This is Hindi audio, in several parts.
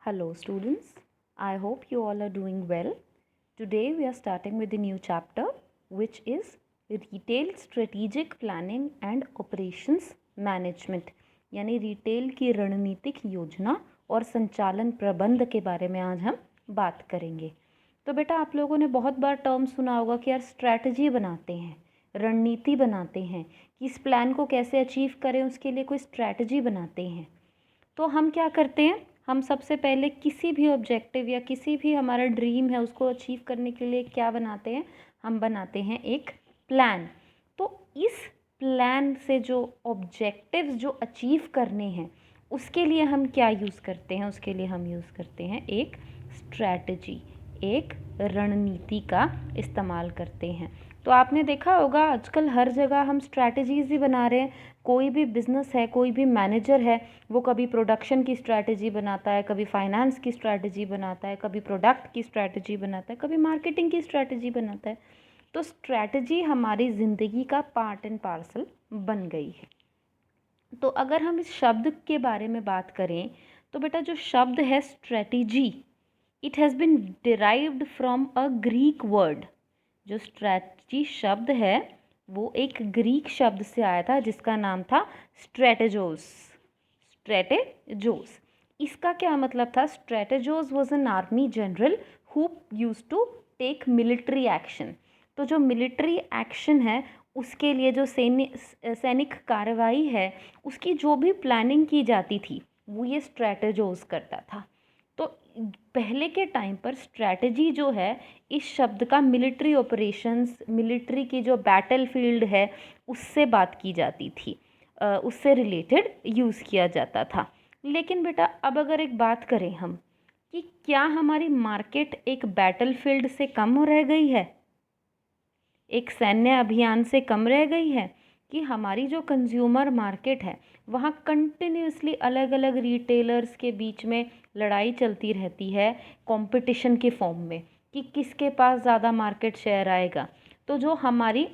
Hello students, I hope you all are doing well. Today we are starting with a new chapter which is Retail Strategic Planning and Operations Management यानी रिटेल की रणनीतिक योजना और संचालन प्रबंध के बारे में आज हम बात करेंगे। तो बेटा आप लोगों ने बहुत बार टर्म सुना होगा कि यार स्ट्रैटेजी बनाते हैं, रणनीति बनाते हैं कि इस प्लान को कैसे अचीव करें, उसके लिए कोई स्ट्रैटेजी बनाते हैं। तो हम क्या करते हैं, हम सबसे पहले किसी भी ऑब्जेक्टिव या किसी भी हमारा ड्रीम है उसको अचीव करने के लिए क्या बनाते हैं, हम बनाते हैं एक प्लान। तो इस प्लान से जो ऑब्जेक्टिव्स जो अचीव करने हैं उसके लिए हम क्या यूज़ करते हैं, उसके लिए हम यूज़ करते हैं एक स्ट्रैटेजी, एक रणनीति का इस्तेमाल करते हैं। तो आपने देखा होगा आजकल हर जगह हम स्ट्रैटेजीज़ ही बना रहे हैं। कोई भी बिज़नेस है, कोई भी मैनेजर है, वो कभी प्रोडक्शन की स्ट्रैटेजी बनाता है, कभी फाइनेंस की स्ट्रैटेजी बनाता है, कभी प्रोडक्ट की स्ट्रैटेजी बनाता है, कभी मार्केटिंग की स्ट्रैटेजी बनाता है। तो स्ट्रैटेजी हमारी ज़िंदगी का पार्ट एंड पार्सल बन गई है। तो अगर हम इस शब्द के बारे में बात करें तो बेटा जो शब्द है strategy, it has been derived from a Greek word. जो स्ट्रैटेजी शब्द है वो एक ग्रीक शब्द से आया था जिसका नाम था स्ट्रेटेजोस। स्ट्रेटेजोस, इसका क्या मतलब था? Strategos was an army general who used to take military action. तो जो मिलिट्री एक्शन है उसके लिए जो सैनिक कार्रवाई है उसकी जो भी प्लानिंग की जाती थी वो ये स्ट्रेटेजोस करता था। तो पहले के टाइम पर स्ट्रैटेजी जो है इस शब्द का मिलिट्री ऑपरेशंस, मिलिट्री की जो बैटल फील्ड है उससे बात की जाती थी, उससे रिलेटेड यूज़ किया जाता था। लेकिन बेटा अब अगर एक बात करें हम कि क्या हमारी मार्केट एक बैटल फील्ड से कम रह गई है, एक सैन्य अभियान से कम रह गई है, कि हमारी जो कंज्यूमर मार्केट है वहाँ कंटिन्यूसली अलग अलग रिटेलर्स के बीच में लड़ाई चलती रहती है कंपटीशन के फॉर्म में कि किसके पास ज़्यादा मार्केट शेयर आएगा। तो जो हमारी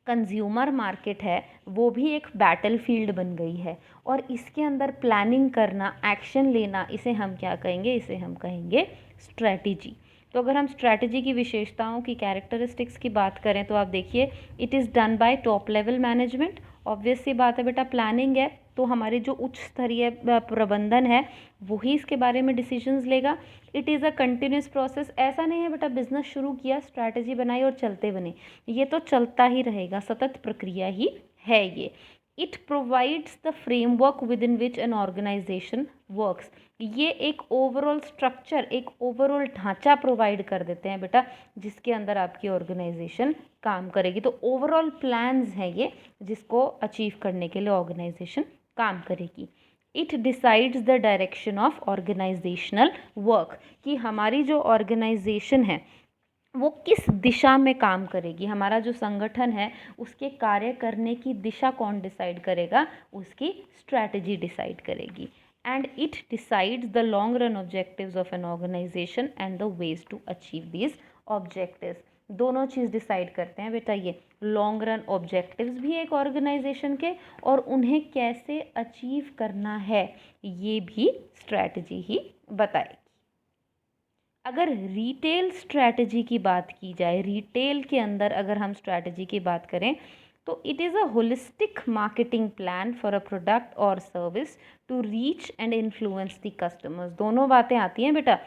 कंज्यूमर मार्केट है वो भी एक बैटल फील्ड बन गई है और इसके अंदर प्लानिंग करना, एक्शन लेना, इसे हम क्या कहेंगे? इसे हम कहेंगे स्ट्रैटेजी। तो अगर हम स्ट्रैटेजी की विशेषताओं की, कैरेक्टरिस्टिक्स की बात करें तो आप देखिए it is done by top level management. Obvious सी बात है बेटा, प्लानिंग है तो हमारे जो उच्च स्तरीय प्रबंधन है वही इसके बारे में डिसीजंस लेगा। It is a continuous process. ऐसा नहीं है बेटा बिजनेस शुरू किया, स्ट्रैटेजी बनाई और चलते बने, ये तो चलता ही रहेगा, सतत प्रक्रिया ही है ये। It provides the framework within which an organization works. ये एक ओवरऑल स्ट्रक्चर, एक ओवरऑल ढांचा प्रोवाइड कर देते हैं बेटा जिसके अंदर आपकी ऑर्गेनाइजेशन काम करेगी। तो ओवरऑल प्लान्स हैं ये जिसको अचीव करने के लिए ऑर्गेनाइजेशन काम करेगी। It decides the direction of organizational work, कि हमारी जो ऑर्गेनाइजेशन है वो किस दिशा में काम करेगी, हमारा जो संगठन है उसके कार्य करने की दिशा कौन डिसाइड करेगा? उसकी स्ट्रैटेजी डिसाइड करेगी। And it decides the long run objectives of an organization and the ways to achieve these objectives. दोनों चीज़ डिसाइड करते हैं बेटा ये, लॉन्ग रन ऑब्जेक्टिव्स भी एक ऑर्गेनाइजेशन के और उन्हें कैसे अचीव करना है ये भी स्ट्रैटेजी ही बताएगी। अगर रिटेल स्ट्रैटेजी की बात की जाए, रिटेल के अंदर अगर हम स्ट्रैटेजी की बात करें तो it is a holistic marketing plan for a product और service to reach and influence the customers. दोनों बातें आती हैं बेटा,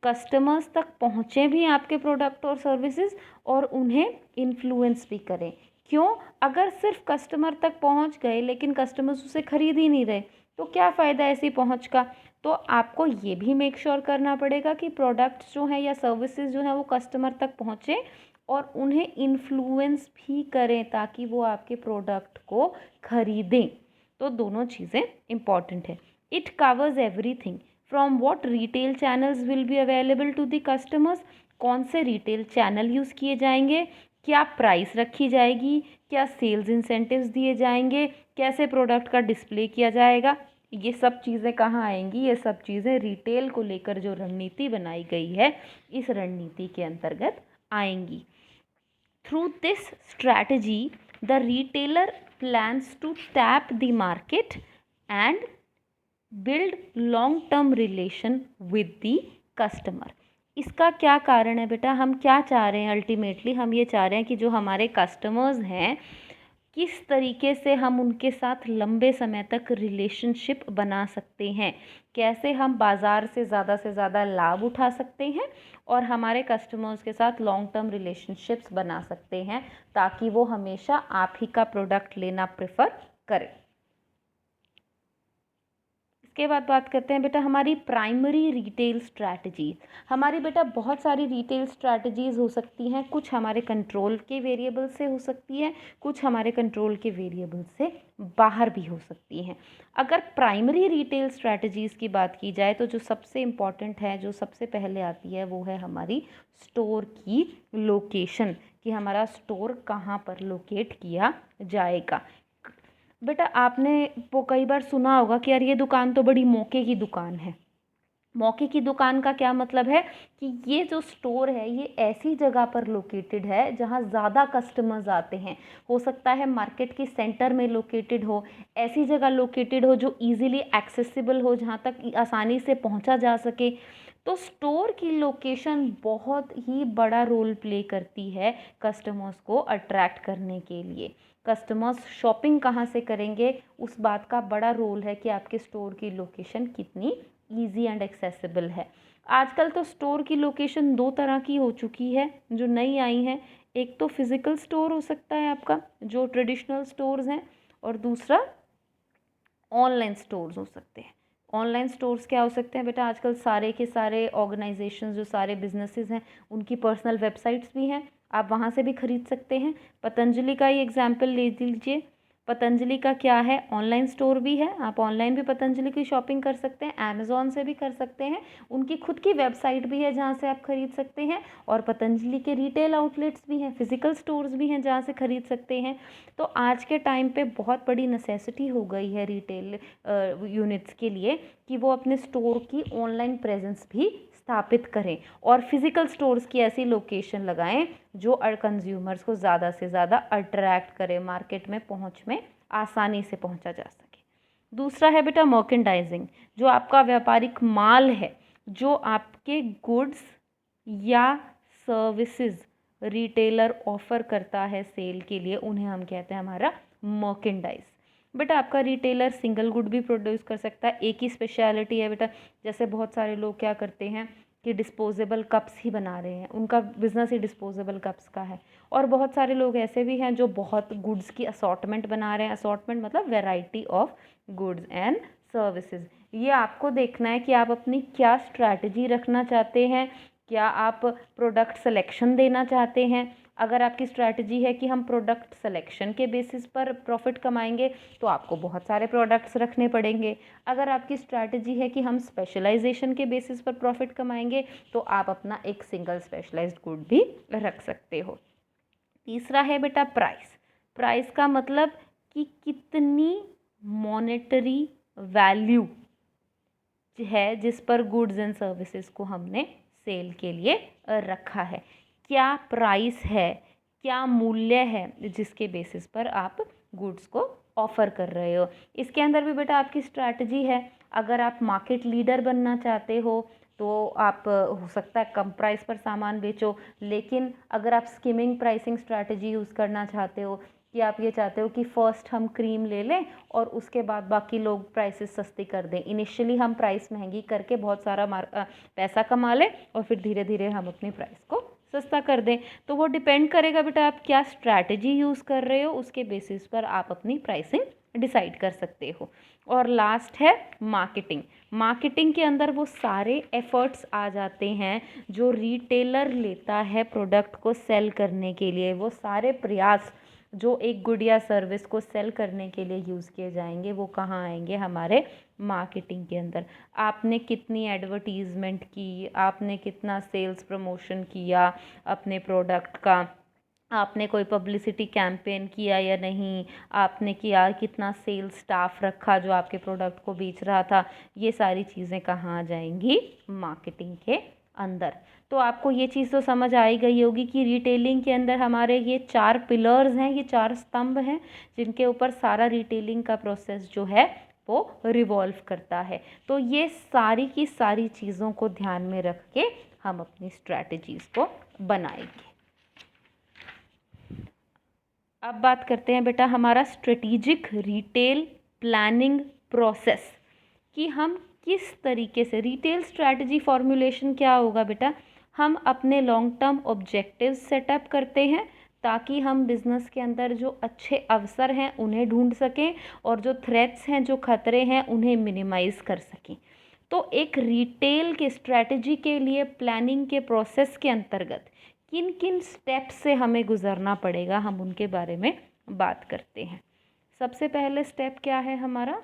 कस्टमर्स तक पहुँचे भी आपके प्रोडक्ट और सर्विसेज और उन्हें इन्फ्लुएंस भी करें। क्यों? अगर सिर्फ कस्टमर तक पहुँच गए लेकिन कस्टमर्स उसे खरीद ही नहीं रहे तो क्या फ़ायदा ऐसी पहुँच का? तो आपको ये भी मेक श्योर करना पड़ेगा कि प्रोडक्ट्स जो हैं या सर्विसेज जो हैं वो कस्टमर तक पहुँचे और उन्हें इन्फ्लुएंस भी करें ताकि वो आपके प्रोडक्ट को खरीदें। तो दोनों चीज़ें इम्पॉर्टेंट है। It covers everything from what retail channels will be available to the customers. कौन से रिटेल चैनल यूज़ किए जाएंगे, क्या प्राइस रखी जाएगी, क्या सेल्स इंसेंटिव्स दिए जाएंगे, कैसे प्रोडक्ट का डिस्प्ले किया जाएगा, ये सब चीज़ें कहाँ आएंगी? ये सब चीज़ें रिटेल को लेकर जो रणनीति बनाई गई है इस रणनीति के अंतर्गत आएंगी। Through this strategy the retailer plans to tap the market and build long term relation with the customer. इसका क्या कारण है बेटा, हम क्या चाह रहे हैं अल्टीमेटली, हम ये चाह रहे हैं कि जो हमारे कस्टमर्स हैं किस तरीके से हम उनके साथ लंबे समय तक रिलेशनशिप बना सकते हैं, कैसे हम बाज़ार से ज़्यादा लाभ उठा सकते हैं और हमारे कस्टमर्स के साथ लॉन्ग टर्म रिलेशनशिप्स बना सकते हैं ताकि वो हमेशा आप ही का प्रोडक्ट लेना प्रेफर करें। इसके बाद बात करते हैं बेटा हमारी प्राइमरी रिटेल स्ट्रैटेजी। हमारी बेटा बहुत सारी रिटेल स्ट्रैटेजीज़ हो सकती हैं, कुछ हमारे कंट्रोल के वेरिएबल से हो सकती है, कुछ हमारे कंट्रोल के वेरिएबल से बाहर भी हो सकती हैं। अगर प्राइमरी रिटेल स्ट्रैटेजीज़ की बात की जाए तो जो सबसे इम्पॉर्टेंट है, जो सबसे पहले आती है, वो है हमारी स्टोर की लोकेशन, कि हमारा स्टोर कहाँ पर लोकेट किया जाएगा। बेटा आपने वो कई बार सुना होगा कि यार ये दुकान तो बड़ी मौके की दुकान है। मौके की दुकान का क्या मतलब है कि ये जो स्टोर है ये ऐसी जगह पर लोकेटेड है जहाँ ज़्यादा कस्टमर्स आते हैं। हो सकता है मार्केट के सेंटर में लोकेटेड हो, ऐसी जगह लोकेटेड हो जो इजीली एक्सेसिबल हो, जहाँ तक आसानी से पहुँचा जा सके। तो स्टोर की लोकेशन बहुत ही बड़ा रोल प्ले करती है कस्टमर्स को अट्रैक्ट करने के लिए। कस्टमर्स शॉपिंग कहाँ से करेंगे उस बात का बड़ा रोल है कि आपके स्टोर की लोकेशन कितनी ईजी एंड एक्सेसिबल है। आजकल तो स्टोर की लोकेशन दो तरह की हो चुकी है जो नई आई हैं। एक तो फिज़िकल स्टोर हो सकता है आपका जो ट्रेडिशनल स्टोर्स हैं, और दूसरा ऑनलाइन स्टोर्स हो सकते हैं। ऑनलाइन स्टोर्स क्या हो सकते हैं बेटा, आजकल सारे के सारे ऑर्गेनाइजेशंस जो सारे बिजनेसेस हैं उनकी पर्सनल वेबसाइट्स भी हैं, आप वहाँ से भी खरीद सकते हैं। पतंजलि का ही एग्जाम्पल ले लीजिए। पतंजलि का क्या है, ऑनलाइन स्टोर भी है, आप ऑनलाइन भी पतंजलि की शॉपिंग कर सकते हैं, अमेज़ॉन से भी कर सकते हैं। उनकी खुद की वेबसाइट भी है जहाँ से आप खरीद सकते हैं, और पतंजलि के रिटेल आउटलेट्स भी हैं, फिजिकल स्टोर्स भी हैं जहाँ से खरीद सकते हैं। तो आज के टाइम पे बहुत बड़ी नेसेसिटी हो गई है रिटेल यूनिट्स के लिए कि वो अपने स्टोर की ऑनलाइन प्रेजेंस भी स्थापित करें और फिज़िकल स्टोर्स की ऐसी लोकेशन लगाएं जो कंज्यूमर्स को ज़्यादा से ज़्यादा अट्रैक्ट करे, मार्केट में पहुंच में आसानी से पहुंचा जा सके। दूसरा है बेटा मर्केंडाइजिंग, जो आपका व्यापारिक माल है, जो आपके गुड्स या सर्विसेज रिटेलर ऑफर करता है सेल के लिए, उन्हें हम कहते हैं हमारा मर्केंडाइज। बेटा आपका रिटेलर सिंगल गुड भी प्रोड्यूस कर सकता है, एक ही स्पेशलिटी है बेटा। जैसे बहुत सारे लोग क्या करते हैं कि डिस्पोजेबल कप्स ही बना रहे हैं, उनका बिजनेस ही डिस्पोजेबल कप्स का है। और बहुत सारे लोग ऐसे भी हैं जो बहुत गुड्स की असॉर्टमेंट बना रहे हैं। असॉर्टमेंट मतलब variety of goods and services. ये आपको देखना है कि आप अपनी क्या स्ट्रैटेजी रखना चाहते हैं, क्या आप प्रोडक्ट सिलेक्शन देना चाहते हैं। अगर आपकी स्ट्रैटेजी है कि हम प्रोडक्ट सिलेक्शन के बेसिस पर प्रॉफिट कमाएंगे तो आपको बहुत सारे प्रोडक्ट्स रखने पड़ेंगे। अगर आपकी स्ट्रैटेजी है कि हम स्पेशलाइजेशन के बेसिस पर प्रॉफिट कमाएंगे तो आप अपना एक सिंगल स्पेशलाइज्ड गुड भी रख सकते हो। तीसरा है बेटा प्राइस। प्राइस का मतलब कि कितनी मॉनेटरी वैल्यू है जिस पर गुड्स एंड सर्विसेज को हमने सेल के लिए रखा है, क्या प्राइस है, क्या मूल्य है जिसके बेसिस पर आप गुड्स को ऑफ़र कर रहे हो। इसके अंदर भी बेटा आपकी स्ट्रैटेजी है। अगर आप मार्केट लीडर बनना चाहते हो तो आप हो सकता है कम प्राइस पर सामान बेचो, लेकिन अगर आप स्किमिंग प्राइसिंग स्ट्रैटेजी यूज़ करना चाहते हो कि आप ये चाहते हो कि फ़र्स्ट हम क्रीम ले लें और उसके बाद बाकी लोग प्राइसेस सस्ती कर दें, इनिशियली हम प्राइस महंगी करके बहुत सारा पैसा कमा लें और फिर धीरे धीरे हम अपनी प्राइस को सस्ता कर दें। तो वो डिपेंड करेगा बेटा आप क्या स्ट्रैटेजी यूज़ कर रहे हो, उसके बेसिस पर आप अपनी प्राइसिंग डिसाइड कर सकते हो। और लास्ट है मार्केटिंग। मार्केटिंग के अंदर वो सारे एफर्ट्स आ जाते हैं जो रिटेलर लेता है प्रोडक्ट को सेल करने के लिए। वो सारे प्रयास जो एक गुड या सर्विस को सेल करने के लिए यूज़ किए जाएंगे वो कहाँ आएंगे, हमारे मार्केटिंग के अंदर। आपने कितनी एडवर्टीज़मेंट की, आपने कितना सेल्स प्रमोशन किया अपने प्रोडक्ट का, आपने कोई पब्लिसिटी कैंपेन किया या नहीं, आपने किया कितना सेल्स स्टाफ रखा जो आपके प्रोडक्ट को बेच रहा था, ये सारी चीज़ें कहाँ आ जाएंगी, मार्केटिंग के अंदर। तो आपको ये चीज़ तो समझ आ ही गई होगी कि रिटेलिंग के अंदर हमारे ये 4 पिलर्स हैं, ये 4 स्तंभ हैं जिनके ऊपर सारा रिटेलिंग का प्रोसेस जो है वो रिवॉल्व करता है। तो ये सारी की सारी चीज़ों को ध्यान में रख के हम अपनी स्ट्रैटेजीज़ को बनाएंगे। अब बात करते हैं बेटा हमारा स्ट्रेटेजिक रिटेल प्लानिंग प्रोसेस, कि हम किस तरीके से रिटेल स्ट्रैटेजी फॉर्मुलेशन क्या होगा बेटा, हम अपने लॉन्ग टर्म ऑब्जेक्टिव्स सेटअप करते हैं ताकि हम बिज़नेस के अंदर जो अच्छे अवसर हैं उन्हें ढूंढ सकें और जो थ्रेट्स हैं, जो खतरे हैं, उन्हें मिनिमाइज़ कर सकें। तो एक रिटेल के स्ट्रैटेजी के लिए प्लानिंग के प्रोसेस के अंतर्गत किन किन स्टेप्स से हमें गुजरना पड़ेगा, हम उनके बारे में बात करते हैं। सबसे पहले स्टेप क्या है हमारा,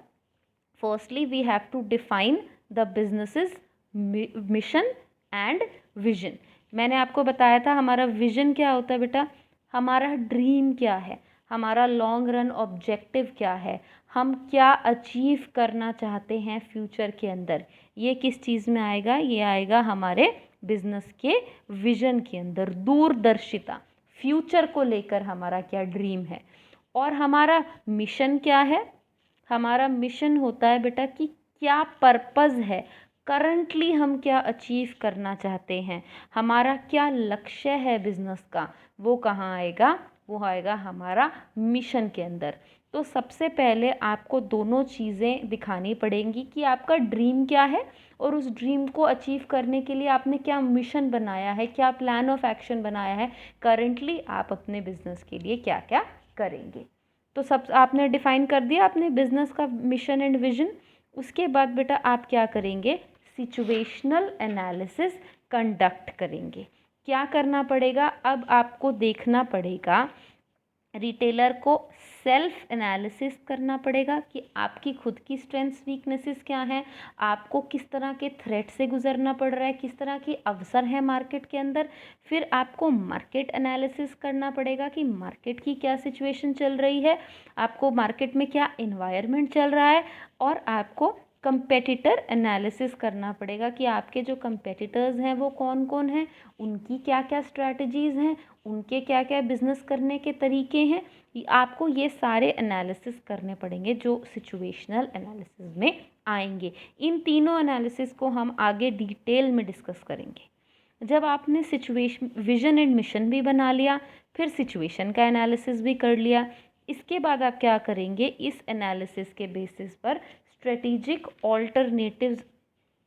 firstly we have to define the businesses mission and vision. मैंने आपको बताया था हमारा विजन क्या होता है बेटा, हमारा ड्रीम क्या है, हमारा लॉन्ग रन ऑब्जेक्टिव क्या है, हम क्या अचीव करना चाहते हैं फ्यूचर के अंदर। ये किस चीज़ में आएगा, ये आएगा हमारे बिजनेस के विजन के अंदर, दूरदर्शिता, फ्यूचर को लेकर हमारा क्या ड्रीम है। और हमारा मिशन क्या है, हमारा मिशन होता है बेटा कि क्या पर्पज़ है, करंटली हम क्या अचीव करना चाहते हैं, हमारा क्या लक्ष्य है बिजनेस का, वो कहाँ आएगा, वो आएगा हमारा मिशन के अंदर। तो सबसे पहले आपको दोनों चीज़ें दिखानी पड़ेंगी कि आपका ड्रीम क्या है और उस ड्रीम को अचीव करने के लिए आपने क्या मिशन बनाया है, क्या प्लान ऑफ एक्शन बनाया है, करंटली आप अपने बिजनेस के लिए क्या क्या करेंगे। तो सब आपने डिफाइन कर दिया अपने बिजनेस का मिशन एंड विजन। उसके बाद बेटा आप क्या करेंगे, सिचुएशनल एनालिसिस कंडक्ट करेंगे। क्या करना पड़ेगा, अब आपको देखना पड़ेगा, रिटेलर को सेल्फ एनालिसिस करना पड़ेगा कि आपकी खुद की स्ट्रेंथ्स वीकनेसेस क्या हैं, आपको किस तरह के थ्रेट से गुजरना पड़ रहा है, किस तरह के अवसर हैं मार्केट के अंदर। फिर आपको मार्केट एनालिसिस करना पड़ेगा कि मार्केट की क्या सिचुएशन चल रही है, आपको मार्केट में क्या इन्वायरमेंट चल रहा है। और आपको कंपेटिटर एनालिसिस करना पड़ेगा कि आपके जो कंपेटिटर्स हैं वो कौन कौन हैं, उनकी क्या क्या स्ट्रैटेजीज़ हैं, उनके क्या क्या बिजनेस करने के तरीके हैं। आपको ये सारे एनालिसिस करने पड़ेंगे जो सिचुएशनल एनालिसिस में आएंगे। इन तीनों एनालिसिस को हम आगे डिटेल में डिस्कस करेंगे। जब आपने सिचुएशन विजन एंड मिशन भी बना लिया, फिर सिचुएशन का एनालिसिस भी कर लिया, इसके बाद आप क्या करेंगे, इस एनालिसिस के बेसिस पर स्ट्रेटेजिक ऑल्टरनेटिव्स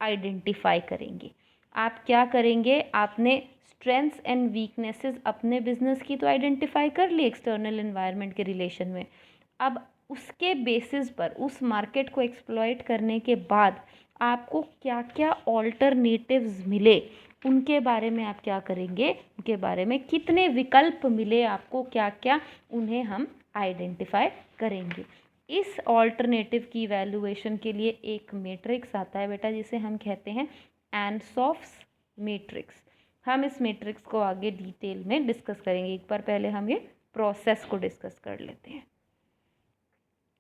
आइडेंटिफाई करेंगे। आप क्या करेंगे, आपने स्ट्रेंथ्स एंड वीकनेसेस अपने बिजनेस की तो आइडेंटिफाई कर ली एक्सटर्नल एनवायरनमेंट के रिलेशन में। अब उसके बेसिस पर उस मार्केट को एक्सप्लॉइट करने के बाद आपको क्या क्या ऑल्टरनेटिव्स मिले, उनके बारे में आप क्या करेंगे, उनके बारे में कितने विकल्प मिले आपको, क्या क्या, उन्हें हम आइडेंटिफाई करेंगे। इस ऑल्टरनेटिव की वैल्यूएशन के लिए एक मैट्रिक्स आता है बेटा जिसे हम कहते हैं एनसॉफ्स मैट्रिक्स। हम इस मैट्रिक्स को आगे डिटेल में डिस्कस करेंगे, एक बार पहले हम ये प्रोसेस को डिस्कस कर लेते हैं।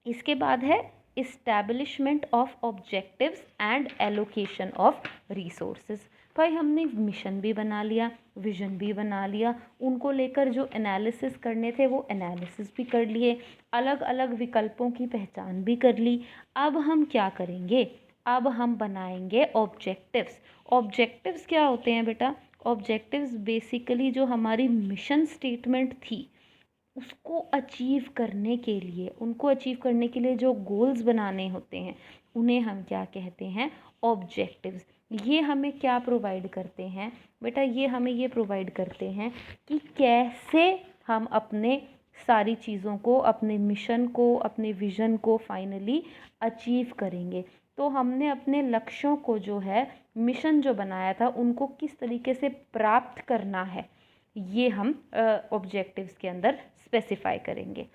इसके बाद है establishment of objectives and allocation of resources. भाई हमने मिशन भी बना लिया, विजन भी बना लिया, उनको लेकर जो एनालिसिस करने थे वो एनालिसिस भी कर लिए, अलग अलग विकल्पों की पहचान भी कर ली। अब हम क्या करेंगे, अब हम बनाएंगे ऑब्जेक्टिव्स। ऑब्जेक्टिव्स क्या होते हैं बेटा, ऑब्जेक्टिव्स बेसिकली जो हमारी मिशन स्टेटमेंट थी उसको अचीव करने के लिए, उनको अचीव करने के लिए जो गोल्स बनाने होते हैं उन्हें हम क्या कहते हैं, ऑब्जेक्टिव्स। ये हमें क्या प्रोवाइड करते हैं बेटा, ये हमें ये प्रोवाइड करते हैं कि कैसे हम अपने सारी चीज़ों को, अपने मिशन को, अपने विज़न को फाइनली अचीव करेंगे। तो हमने अपने लक्ष्यों को जो है, मिशन जो बनाया था, उनको किस तरीके से प्राप्त करना है, ये हम ऑब्जेक्टिव्स के अंदर स्पेसिफाई करेंगे।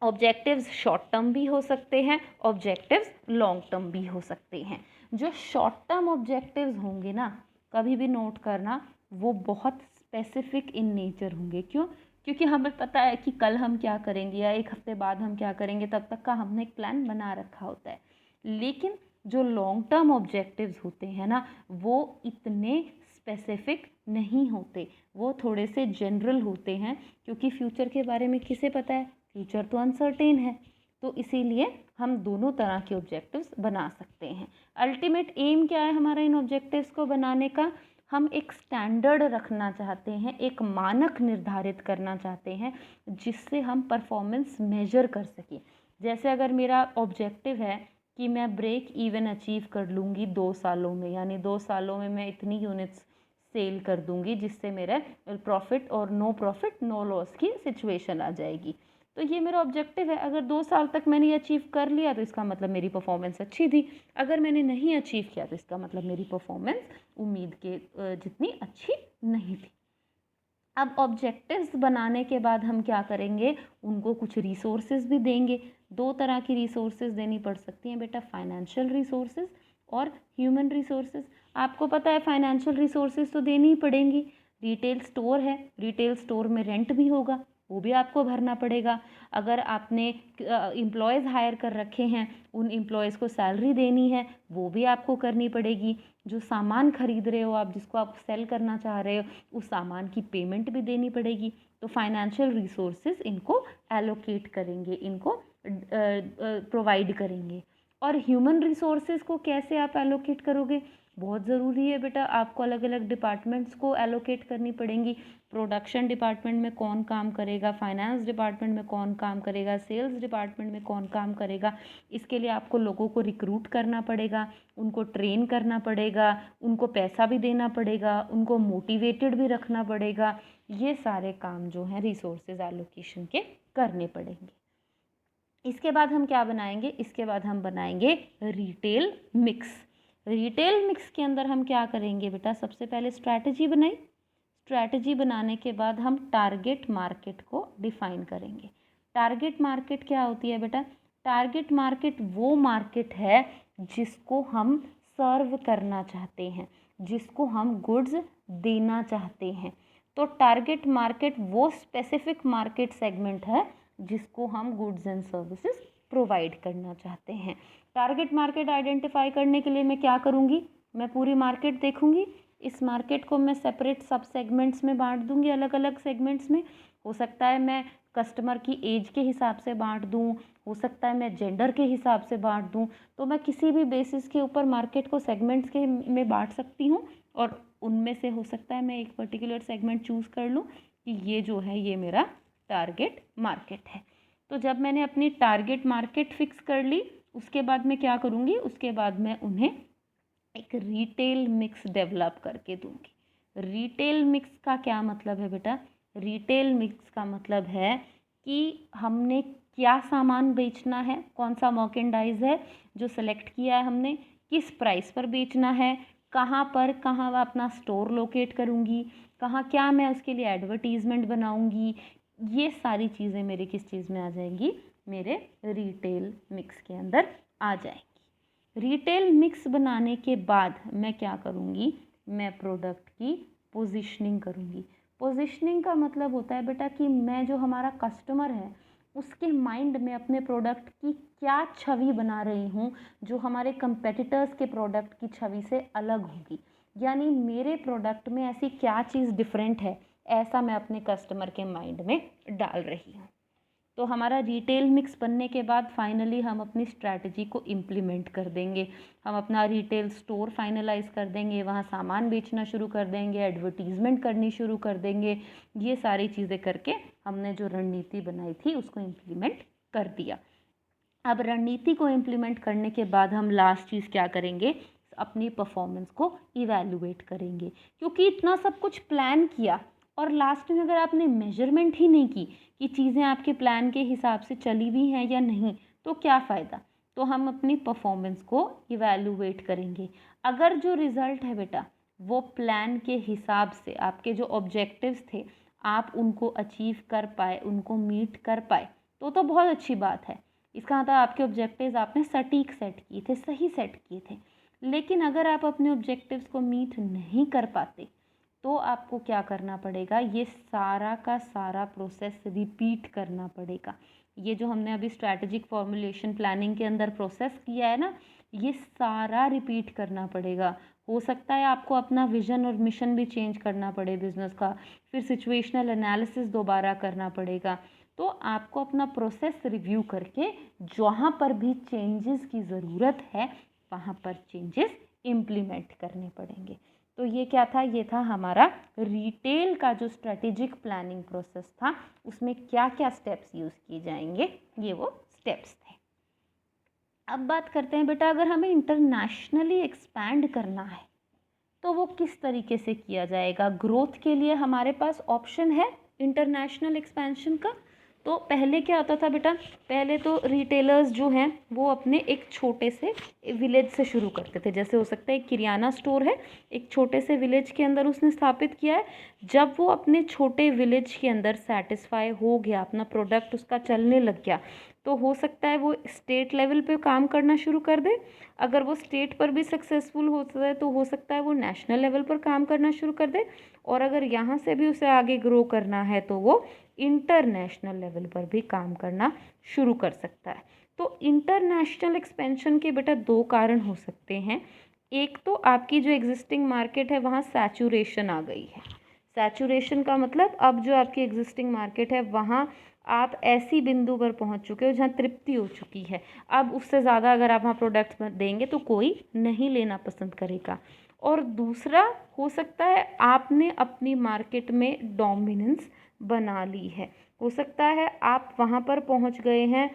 ऑब्जेक्टिव्स शॉर्ट टर्म भी हो सकते हैं, ऑब्जेक्टिव्स लॉन्ग टर्म भी हो सकते हैं। जो शॉर्ट टर्म ऑब्जेक्टिव्स होंगे ना, कभी भी नोट करना, वो बहुत स्पेसिफिक इन नेचर होंगे। क्यों, क्योंकि हमें पता है कि कल हम क्या करेंगे या एक हफ्ते बाद हम क्या करेंगे, तब तक का हमने एक प्लान बना रखा होता है। लेकिन जो लॉन्ग टर्म ऑब्जेक्टिव्स होते हैं ना, वो इतने स्पेसिफिक नहीं होते, वो थोड़े से जनरल होते हैं। क्योंकि फ्यूचर के बारे में किसे पता है, फ्यूचर तो अनसर्टेन है। तो इसीलिए हम दोनों तरह के ऑब्जेक्टिव्स बना सकते हैं। अल्टीमेट एम क्या है हमारा इन ऑब्जेक्टिव्स को बनाने का? हम एक स्टैंडर्ड रखना चाहते हैं, एक मानक निर्धारित करना चाहते हैं जिससे हम परफॉर्मेंस मेजर कर सकें। जैसे अगर मेरा ऑब्जेक्टिव है कि मैं ब्रेक इवन अचीव कर लूँगी 2 सालों में, यानी 2 सालों में मैं इतनी यूनिट्स सेल कर दूँगी जिससे मेरा प्रॉफिट और नो प्रॉफिट नो लॉस की सिचुएशन आ जाएगी। तो ये मेरा ऑब्जेक्टिव है। अगर 2 साल तक मैंने ये अचीव कर लिया तो इसका मतलब मेरी परफॉर्मेंस अच्छी थी। अगर मैंने नहीं अचीव किया तो इसका मतलब मेरी परफॉर्मेंस उम्मीद के जितनी अच्छी नहीं थी। अब ऑब्जेक्टिव्स बनाने के बाद हम क्या करेंगे, उनको कुछ रिसोर्सेज भी देंगे। 2 तरह की रिसोर्सेज देनी पड़ सकती हैं बेटा, फाइनेंशियल रिसोर्सेज और ह्यूमन रिसोर्सेज। आपको पता है फाइनेंशियल रिसोर्सेज तो देनी ही पड़ेंगी। रिटेल स्टोर है, रिटेल स्टोर में रेंट भी होगा, वो भी आपको भरना पड़ेगा। अगर आपने एम्प्लॉयज़ हायर कर रखे हैं, उन एम्प्लॉयज़ को सैलरी देनी है, वो भी आपको करनी पड़ेगी। जो सामान खरीद रहे हो आप, जिसको आप सेल करना चाह रहे हो, उस सामान की पेमेंट भी देनी पड़ेगी। तो फाइनेंशियल रिसोर्सेज इनको एलोकेट करेंगे, इनको प्रोवाइड करेंगे। और ह्यूमन रिसोर्सेज को कैसे आप एलोकेट करोगे? बहुत ज़रूरी है बेटा, आपको अलग अलग डिपार्टमेंट्स को एलोकेट करनी पड़ेंगी। प्रोडक्शन डिपार्टमेंट में कौन काम करेगा, फाइनेंस डिपार्टमेंट में कौन काम करेगा, सेल्स डिपार्टमेंट में कौन काम करेगा। इसके लिए आपको लोगों को रिक्रूट करना पड़ेगा, उनको ट्रेन करना पड़ेगा, उनको पैसा भी देना पड़ेगा, उनको मोटिवेटेड भी रखना पड़ेगा। ये सारे काम जो हैं रिसोर्सेज एलोकेशन के करने पड़ेंगे। इसके बाद हम क्या बनाएंगे? इसके बाद हम बनाएंगे रिटेल मिक्स। रिटेल मिक्स के अंदर हम क्या करेंगे बेटा? सबसे पहले स्ट्रैटेजी बनाई। स्ट्रैटेजी बनाने के बाद हम टारगेट मार्केट को डिफाइन करेंगे। टारगेट मार्केट क्या होती है बेटा? टारगेट मार्केट वो मार्केट है जिसको हम सर्व करना चाहते हैं, जिसको हम गुड्स देना चाहते हैं। तो टारगेट मार्केट वो स्पेसिफिक मार्केट सेगमेंट है जिसको हम गुड्स एंड सर्विसेज प्रोवाइड करना चाहते हैं। टारगेट मार्केट आइडेंटिफाई करने के लिए मैं क्या करूँगी? मैं पूरी मार्केट देखूँगी, इस मार्केट को मैं सेपरेट सब सेगमेंट्स में बांट दूँगी, अलग अलग सेगमेंट्स में। हो सकता है मैं कस्टमर की एज के हिसाब से बांट दूँ, हो सकता है मैं जेंडर के हिसाब से बांट दूँ। तो मैं किसी भी बेसिस के ऊपर मार्केट को सेगमेंट्स के में बांट सकती हूँ, और उनमें से हो सकता है मैं एक पर्टिकुलर सेगमेंट चूज़ कर लूँ कि ये जो है ये मेरा टारगेट मार्केट है। तो जब मैंने अपनी टारगेट मार्केट फिक्स कर ली, उसके बाद मैं क्या करूँगी? उसके बाद मैं उन्हें एक रिटेल मिक्स डेवलप करके दूँगी। रिटेल मिक्स का क्या मतलब है बेटा? रिटेल मिक्स का मतलब है कि हमने क्या सामान बेचना है, कौन सा मर्केंडाइज है जो सेलेक्ट किया है हमने, किस प्राइस पर बेचना है, कहाँ पर, कहाँ मैं अपना स्टोर लोकेट करूँगी, कहाँ क्या मैं उसके लिए एडवर्टीज़मेंट बनाऊँगी। ये सारी चीज़ें मेरे किस चीज़ में आ जाएंगी? मेरे रिटेल मिक्स के अंदर आ जाएंगी। रिटेल मिक्स बनाने के बाद मैं क्या करूँगी? मैं प्रोडक्ट की पोजीशनिंग करूँगी। पोजीशनिंग का मतलब होता है बेटा कि मैं, जो हमारा कस्टमर है, उसके माइंड में अपने प्रोडक्ट की क्या छवि बना रही हूँ जो हमारे कंपेटिटर्स के प्रोडक्ट की छवि से अलग होगी। यानी मेरे प्रोडक्ट में ऐसी क्या चीज़ डिफरेंट है, ऐसा मैं अपने कस्टमर के माइंड में डाल रही हूँ। तो हमारा रिटेल मिक्स बनने के बाद फाइनली हम अपनी स्ट्रैटेजी को इम्प्लीमेंट कर देंगे। हम अपना रिटेल स्टोर फाइनलाइज कर देंगे, वहाँ सामान बेचना शुरू कर देंगे, एडवर्टीज़मेंट करनी शुरू कर देंगे। ये सारी चीज़ें करके हमने जो रणनीति बनाई थी उसको इम्प्लीमेंट कर दिया। अब रणनीति को इम्प्लीमेंट करने के बाद हम लास्ट चीज़ क्या करेंगे? अपनी परफॉर्मेंस को इवैल्यूएट करेंगे। क्योंकि इतना सब कुछ प्लान किया और लास्ट में अगर आपने मेजरमेंट ही नहीं की कि चीज़ें आपके प्लान के हिसाब से चली भी हैं या नहीं, तो क्या फ़ायदा? तो हम अपनी परफॉर्मेंस को इवैल्यूएट करेंगे। अगर जो रिज़ल्ट है बेटा वो प्लान के हिसाब से, आपके जो ऑब्जेक्टिव्स थे आप उनको अचीव कर पाए, उनको मीट कर पाए, तो बहुत अच्छी बात है। इसका मतलब आपके ऑब्जेक्टिव्स आपने सटीक सेट किए थे, सही सेट किए थे। लेकिन अगर आप अपने ऑब्जेक्टिव्स को मीट नहीं कर पाते तो आपको क्या करना पड़ेगा? ये सारा का सारा प्रोसेस रिपीट करना पड़ेगा। ये जो हमने अभी स्ट्रैटेजिक फॉर्मुलेशन प्लानिंग के अंदर प्रोसेस किया है ना, ये सारा रिपीट करना पड़ेगा। हो सकता है आपको अपना विजन और मिशन भी चेंज करना पड़े बिजनेस का, फिर सिचुएशनल एनालिसिस दोबारा करना पड़ेगा। तो आपको अपना प्रोसेस रिव्यू करके जहाँ पर भी चेंजेस की ज़रूरत है वहाँ पर चेंजेस इम्प्लीमेंट करने पड़ेंगे। तो ये क्या था, ये था हमारा रिटेल का जो स्ट्रेटेजिक प्लानिंग प्रोसेस था, उसमें क्या क्या स्टेप्स यूज़ किए जाएंगे, ये वो स्टेप्स थे। अब बात करते हैं बेटा, अगर हमें इंटरनेशनली एक्सपैंड करना है तो वो किस तरीके से किया जाएगा। ग्रोथ के लिए हमारे पास ऑप्शन है इंटरनेशनल एक्सपेंशन का। तो पहले क्या होता था बेटा, पहले तो रिटेलर्स जो हैं वो अपने एक छोटे से विलेज से शुरू करते थे। जैसे हो सकता है एक किराना स्टोर है, एक छोटे से विलेज के अंदर उसने स्थापित किया है। जब वो अपने छोटे विलेज के अंदर सेटिस्फाई हो गया, अपना प्रोडक्ट उसका चलने लग गया, तो हो सकता है वो स्टेट लेवल पे काम करना शुरू कर दे। अगर वो स्टेट पर भी सक्सेसफुल होता है तो हो सकता है वो नेशनल लेवल पर काम करना शुरू कर दे, और अगर यहाँ से भी उसे आगे ग्रो करना है तो वो इंटरनेशनल लेवल पर भी काम करना शुरू कर सकता है। तो इंटरनेशनल एक्सपेंशन के बेटा दो कारण हो सकते हैं। एक तो आपकी जो एग्जिस्टिंग मार्केट है वहाँ सैचुरेशन आ गई है। सैचुरेशन का मतलब अब जो आपकी एग्जिस्टिंग मार्केट है वहाँ आप ऐसी बिंदु पर पहुंच चुके हो जहाँ तृप्ति हो चुकी है। अब उससे ज़्यादा अगर आप वहाँ प्रोडक्ट्स देंगे तो कोई नहीं लेना पसंद करेगा। और दूसरा हो सकता है आपने अपनी मार्केट में डोमिनेंस बना ली है। हो सकता है आप वहाँ पर पहुँच गए हैं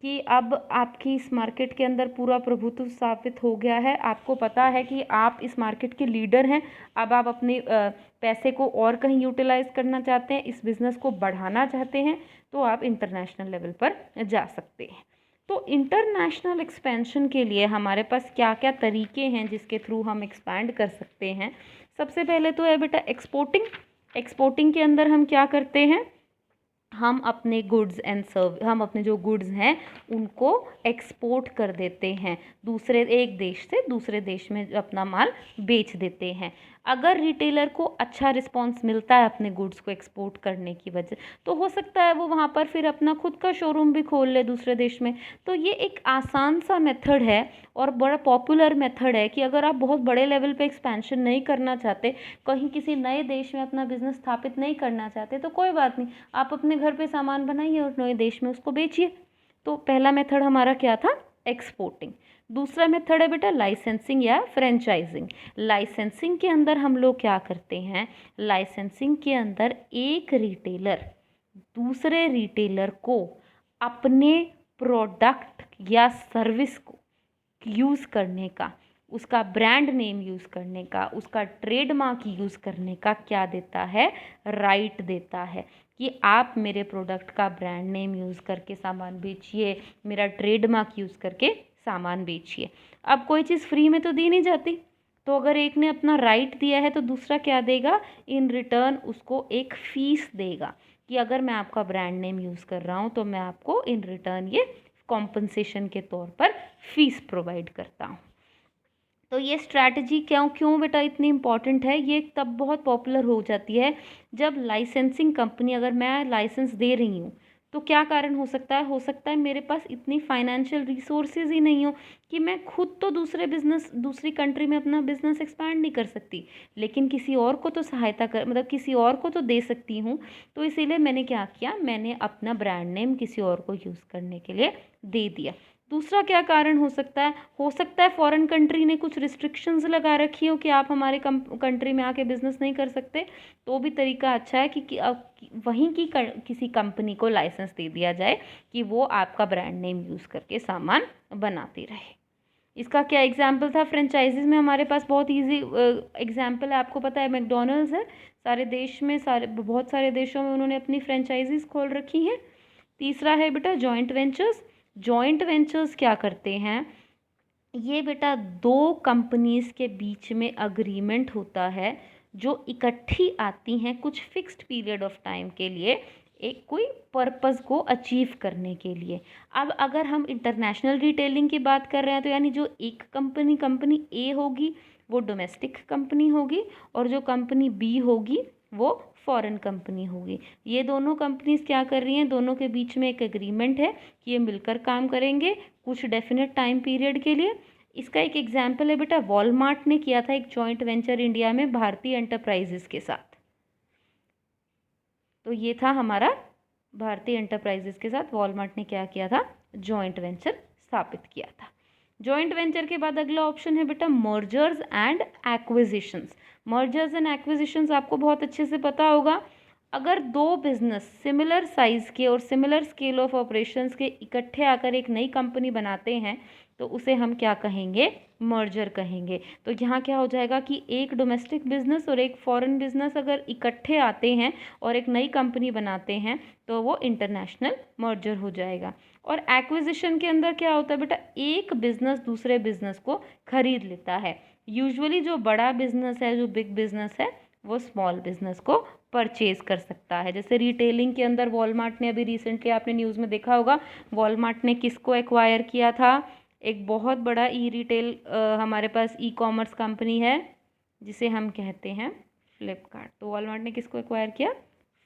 कि अब आपकी इस मार्केट के अंदर पूरा प्रभुत्व स्थापित हो गया है। आपको पता है कि आप इस मार्केट के लीडर हैं। अब आप अपने पैसे को और कहीं यूटिलाइज करना चाहते हैं, इस बिज़नेस को बढ़ाना चाहते हैं, तो आप इंटरनेशनल लेवल पर जा सकते हैं। तो इंटरनेशनल एक्सपेंशन के लिए हमारे पास क्या क्या तरीके हैं जिसके थ्रू हम एक्सपैंड कर सकते हैं। सबसे पहले तो है बेटा एक्सपोर्टिंग। एक्सपोर्टिंग के अंदर हम क्या करते हैं, हम अपने गुड्स एंड हम अपने जो गुड्स हैं उनको एक्सपोर्ट कर देते हैं, दूसरे एक देश से दूसरे देश में अपना माल बेच देते हैं। अगर रिटेलर को अच्छा रिस्पांस मिलता है अपने गुड्स को एक्सपोर्ट करने की वजह, तो हो सकता है वो वहाँ पर फिर अपना खुद का शोरूम भी खोल ले दूसरे देश में। तो ये एक आसान सा मेथड है और बड़ा पॉपुलर मेथड है कि अगर आप बहुत बड़े लेवल पे एक्सपेंशन नहीं करना चाहते, कहीं किसी नए देश में अपना बिजनेस स्थापित नहीं करना चाहते, तो कोई बात नहीं, आप अपने घर पे सामान बनाइए और नए देश में उसको बेचिए। तो पहला मेथड हमारा क्या था, एक्सपोर्टिंग। दूसरा मेथड है बेटा लाइसेंसिंग या फ्रेंचाइजिंग। लाइसेंसिंग के अंदर हम लोग क्या करते हैं, लाइसेंसिंग के अंदर एक रिटेलर दूसरे रिटेलर को अपने प्रोडक्ट या सर्विस को यूज़ करने का, उसका ब्रांड नेम यूज़ करने का, उसका ट्रेडमार्क यूज़ करने का क्या देता है, राइट देता है कि आप मेरे प्रोडक्ट का ब्रांड नेम यूज़ करके सामान बेचिए, मेरा ट्रेडमार्क यूज़ करके सामान बेचिए। अब कोई चीज़ फ्री में तो दी नहीं जाती, तो अगर एक ने अपना राइट दिया है तो दूसरा क्या देगा, इन रिटर्न उसको एक फ़ीस देगा कि अगर मैं आपका ब्रांड नेम यूज़ कर रहा हूँ तो मैं आपको इन रिटर्न ये कॉम्पनसेशन के तौर पर फीस प्रोवाइड करता हूँ। तो ये स्ट्रैटेजी क्यों क्यों बेटा इतनी इम्पॉर्टेंट है, ये तब बहुत पॉपुलर हो जाती है जब लाइसेंसिंग कंपनी, अगर मैं लाइसेंस दे रही हूँ तो क्या कारण हो सकता है मेरे पास इतनी फाइनेंशियल रिसोर्सेज ही नहीं हो कि मैं खुद तो दूसरी कंट्री में अपना बिजनेस एक्सपैंड नहीं कर सकती, लेकिन किसी और को तो सहायता कर, मतलब किसी और को तो दे सकती हूँ। तो इसीलिए मैंने क्या किया, मैंने अपना ब्रांड नेम किसी और को यूज़ करने के लिए दे दिया। दूसरा क्या कारण हो सकता है फॉरेन कंट्री ने कुछ रिस्ट्रिक्शंस लगा रखी हो कि आप हमारे कंट्री में आके बिजनेस नहीं कर सकते, तो भी तरीका अच्छा है कि वहीं की किसी कंपनी को लाइसेंस दे दिया जाए कि वो आपका ब्रांड नेम यूज़ करके सामान बनाती रहे। इसका क्या एग्जाम्पल था, फ्रेंचाइजीज में हमारे पास बहुत ईजी एग्जाम्पल है, आपको पता है मैकडोनल्ड्स है, सारे देश में बहुत सारे देशों में उन्होंने अपनी फ्रेंचाइजीज खोल रखी हैं। तीसरा है बेटा जॉइंट वेंचर्स। जॉइंट वेंचर्स क्या करते हैं, ये बेटा दो कंपनीज के बीच में अग्रीमेंट होता है जो इकट्ठी आती हैं कुछ फिक्स्ड पीरियड ऑफ टाइम के लिए, एक कोई पर्पस को अचीव करने के लिए। अब अगर हम इंटरनेशनल रिटेलिंग की बात कर रहे हैं तो यानी जो एक कंपनी ए होगी वो डोमेस्टिक कंपनी होगी और जो कंपनी बी होगी वो फॉरेन कंपनी होगी। ये दोनों कंपनीज क्या कर रही हैं, दोनों के बीच में एक एग्रीमेंट है कि ये मिलकर काम करेंगे कुछ डेफिनेट टाइम पीरियड के लिए। इसका एक एग्जाम्पल है बेटा, वॉलमार्ट ने किया था एक जॉइंट वेंचर इंडिया में भारतीय एंटरप्राइजेस के साथ। तो ये था हमारा भारतीय एंटरप्राइजेस के साथ वॉलमार्ट ने क्या किया था, जॉइंट वेंचर स्थापित किया था। जॉइंट वेंचर के बाद अगला ऑप्शन है बेटा mergers and acquisitions. Mergers and acquisitions आपको बहुत अच्छे से पता होगा, अगर दो बिजनेस सिमिलर साइज के और सिमिलर स्केल ऑफ ऑपरेशंस के इकट्ठे आकर एक नई कंपनी बनाते हैं तो उसे हम क्या कहेंगे, मर्जर कहेंगे। तो यहाँ क्या हो जाएगा कि एक डोमेस्टिक बिजनेस और एक फॉरेन बिजनेस अगर इकट्ठे आते हैं और एक नई कंपनी बनाते हैं तो वो इंटरनेशनल मर्जर हो जाएगा। और एक्विजिशन के अंदर क्या होता है बेटा, एक बिजनेस दूसरे बिजनेस को खरीद लेता है। यूजुअली जो बड़ा बिजनेस है, जो बिग बिजनेस है, वो स्मॉल बिजनेस को परचेज कर सकता है। जैसे रिटेलिंग के अंदर वॉलमार्ट ने अभी रिसेंटली आपने न्यूज़ में देखा होगा, वॉलमार्ट ने किसको एक्वायर किया था, एक बहुत बड़ा ई रिटेल हमारे पास ई कॉमर्स कंपनी है जिसे हम कहते हैं फ्लिपकार्ट। तो वॉलमार्ट ने किसको एक्वायर किया,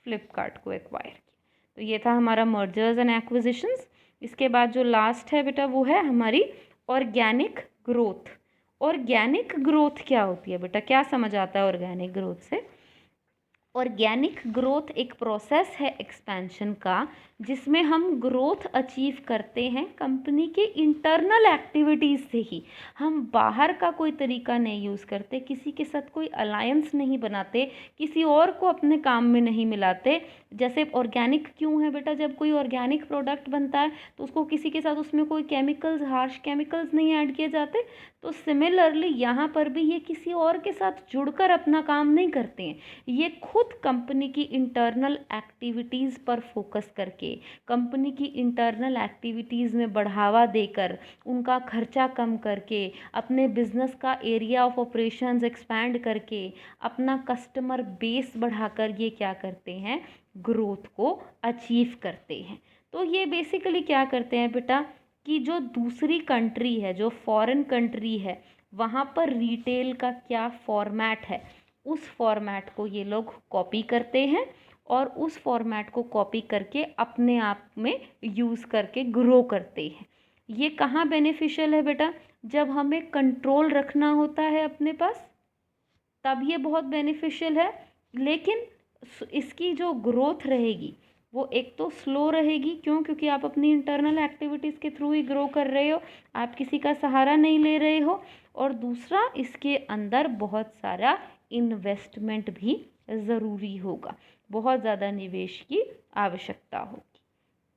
फ्लिपकार्ट को एक्वायर किया। तो ये था हमारा मर्जर्स एंड एक्विजिशंस। इसके बाद जो लास्ट है बेटा वो है हमारी ऑर्गेनिक ग्रोथ। ऑर्गेनिक ग्रोथ क्या होती है बेटा, क्या समझ आता है ऑर्गेनिक ग्रोथ से? ऑर्गेनिक ग्रोथ एक प्रोसेस है एक्सपेंशन का जिसमें हम ग्रोथ अचीव करते हैं कंपनी के इंटरनल एक्टिविटीज़ से ही। हम बाहर का कोई तरीका नहीं यूज़ करते, किसी के साथ कोई अलायंस नहीं बनाते, किसी और को अपने काम में नहीं मिलाते। जैसे ऑर्गेनिक क्यों है बेटा, जब कोई ऑर्गेनिक प्रोडक्ट बनता है तो उसको किसी के साथ उसमें कोई केमिकल्स, हार्श केमिकल्स नहीं ऐड किए जाते। तो सिमिलरली यहाँ पर भी ये किसी और के साथ जुड़कर अपना काम नहीं करते हैं, ये खुद कंपनी की इंटरनल एक्टिविटीज़ पर फोकस करके, कंपनी की इंटरनल एक्टिविटीज़ में बढ़ावा देकर, उनका खर्चा कम करके, अपने बिजनेस का एरिया ऑफ ऑपरेशंस एक्सपैंड करके, अपना कस्टमर बेस बढ़ाकर ये क्या करते हैं, ग्रोथ को अचीव करते हैं। तो ये बेसिकली क्या करते हैं बेटा कि जो दूसरी कंट्री है, जो फॉरेन कंट्री है, वहाँ पर रिटेल का क्या फॉर्मेट है, उस फॉर्मेट को ये लोग कॉपी करते हैं और उस फॉर्मेट को कॉपी करके अपने आप में यूज़ करके ग्रो करते हैं। ये कहाँ बेनिफिशियल है बेटा, जब हमें कंट्रोल रखना होता है अपने पास तब ये बहुत बेनिफिशियल है। लेकिन इसकी जो ग्रोथ रहेगी वो एक तो स्लो रहेगी, क्यों, क्योंकि आप अपनी इंटरनल एक्टिविटीज़ के थ्रू ही ग्रो कर रहे हो, आप किसी का सहारा नहीं ले रहे हो। और दूसरा, इसके अंदर बहुत सारा इन्वेस्टमेंट भी ज़रूरी होगा, बहुत ज़्यादा निवेश की आवश्यकता होगी।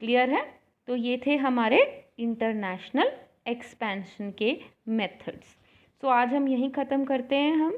क्लियर है? तो ये थे हमारे इंटरनेशनल एक्सपेंशन के मेथड्स। सो आज हम यहीं ख़त्म करते हैं हम